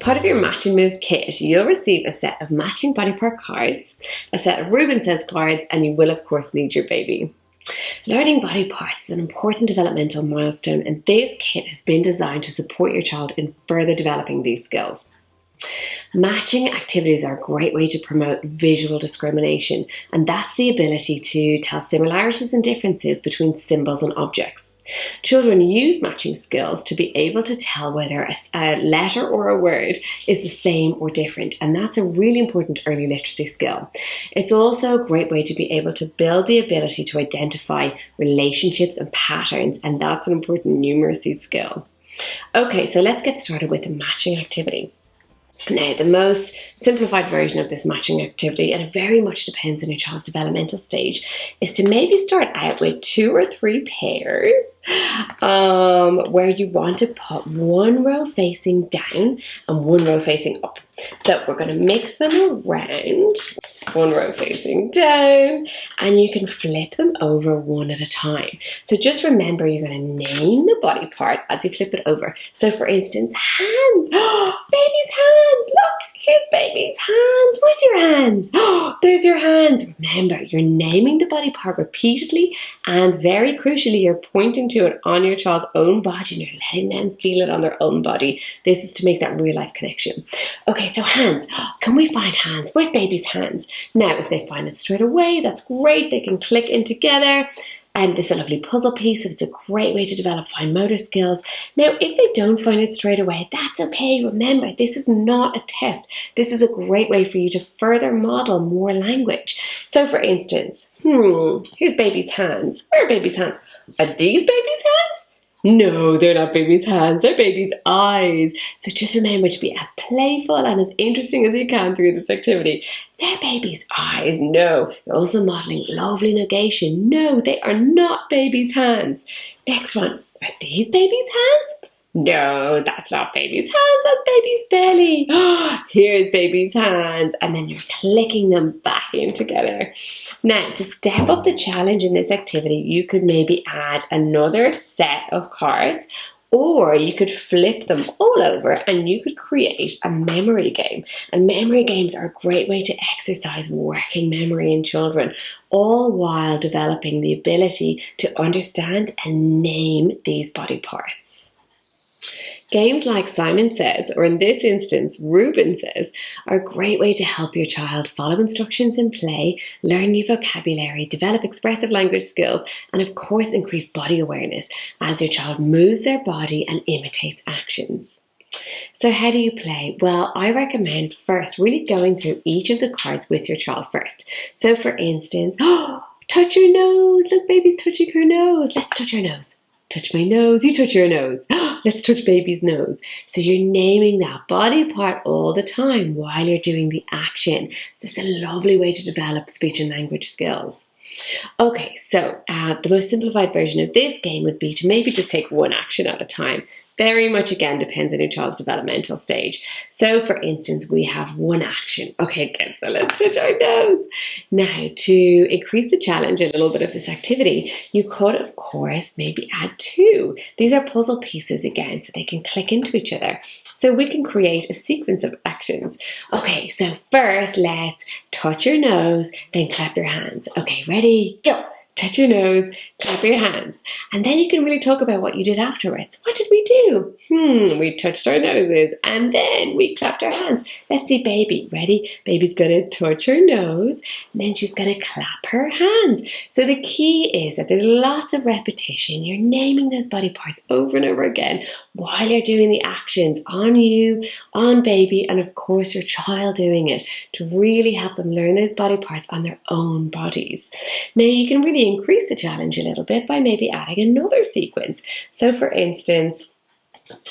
part of your matching move kit, you'll receive a set of matching body part cards, a set of Ruben Says cards, and you will of course need your baby. Learning body parts is an important developmental milestone, and this kit has been designed to support your child in further developing these skills. Matching activities are a great way to promote visual discrimination, and that's the ability to tell similarities and differences between symbols and objects. Children use matching skills to be able to tell whether a letter or a word is the same or different, and that's a really important early literacy skill. It's also a great way to be able to build the ability to identify relationships and patterns, and that's an important numeracy skill. Okay, so let's get started with the matching activity. Now, the most simplified version of this matching activity, and it very much depends on your child's developmental stage, is to maybe start out with 2 or 3 pairs where you want to put one row facing down and one row facing up. So we're going to mix them around, one row facing down, and you can flip them over one at a time. So just remember, you're going to name the body part as you flip it over. So for instance, hands. Baby's hands. Look, here's baby's hands. Where's your hands? There's your hands. Remember, you're naming the body part repeatedly, and very crucially, you're pointing to it on your child's own body and you're letting them feel it on their own body. This is to make that real life connection. Okay, so hands. Can we find hands? Where's baby's hands? Now, if they find it straight away, that's great. They can click in together. And this is a lovely puzzle piece, so it's a great way to develop fine motor skills. Now, if they don't find it straight away, that's okay. Remember, this is not a test. This is a great way for you to further model more language. So for instance, here's baby's hands. Where are baby's hands? Are these baby's hands? No, they're not baby's hands, they're baby's eyes. So just remember to be as playful and as interesting as you can through this activity. They're baby's eyes. No, you're also modeling lovely negation. No, they are not baby's hands. Next one, are these baby's hands? No, that's not baby's hands, that's baby's belly. Here's baby's hands, and then you're clicking them back in together. Now, to step up the challenge in this activity, you could maybe add another set of cards, or you could flip them all over and you could create a memory game. And memory games are a great way to exercise working memory in children, all while developing the ability to understand and name these body parts. Games like Simon Says, or in this instance, Ruben Says, are a great way to help your child follow instructions in play, learn new vocabulary, develop expressive language skills, and of course increase body awareness as your child moves their body and imitates actions. So how do you play? Well, I recommend first really going through each of the cards with your child first. So for instance, touch your nose. Look, baby's touching her nose. Let's touch her nose. Touch my nose, you touch your nose. Let's touch baby's nose. So you're naming that body part all the time while you're doing the action. This is a lovely way to develop speech and language skills. Okay, so the most simplified version of this game would be to maybe just take one action at a time. Very much, again, depends on your child's developmental stage. So, for instance, we have one action. Okay, good, so let's touch our nose. Now, to increase the challenge a little bit of this activity, you could, of course, maybe add 2. These are puzzle pieces, again, so they can click into each other. So we can create a sequence of actions. Okay, so first, let's touch your nose, then clap your hands. Okay, ready, go. Touch your nose, clap your hands. And then you can really talk about what you did afterwards. What did we do? We touched our noses and then we clapped our hands. Let's see baby. Ready? Baby's going to touch her nose and then she's going to clap her hands. So the key is that there's lots of repetition. You're naming those body parts over and over again while you're doing the actions on you, on baby, and of course your child doing it to really help them learn those body parts on their own bodies. Now you can really increase the challenge a little bit by maybe adding another sequence. So for instance,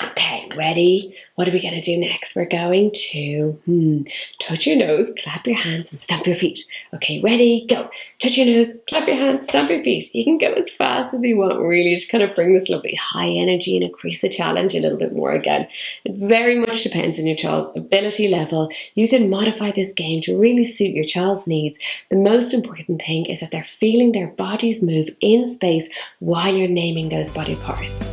okay, ready? What are we going to do next? We're going to touch your nose, clap your hands, and stamp your feet. Okay, ready? Go. Touch your nose, clap your hands, stamp your feet. You can go as fast as you want, really, to kind of bring this lovely high energy and increase the challenge a little bit more again. It very much depends on your child's ability level. You can modify this game to really suit your child's needs. The most important thing is that they're feeling their bodies move in space while you're naming those body parts.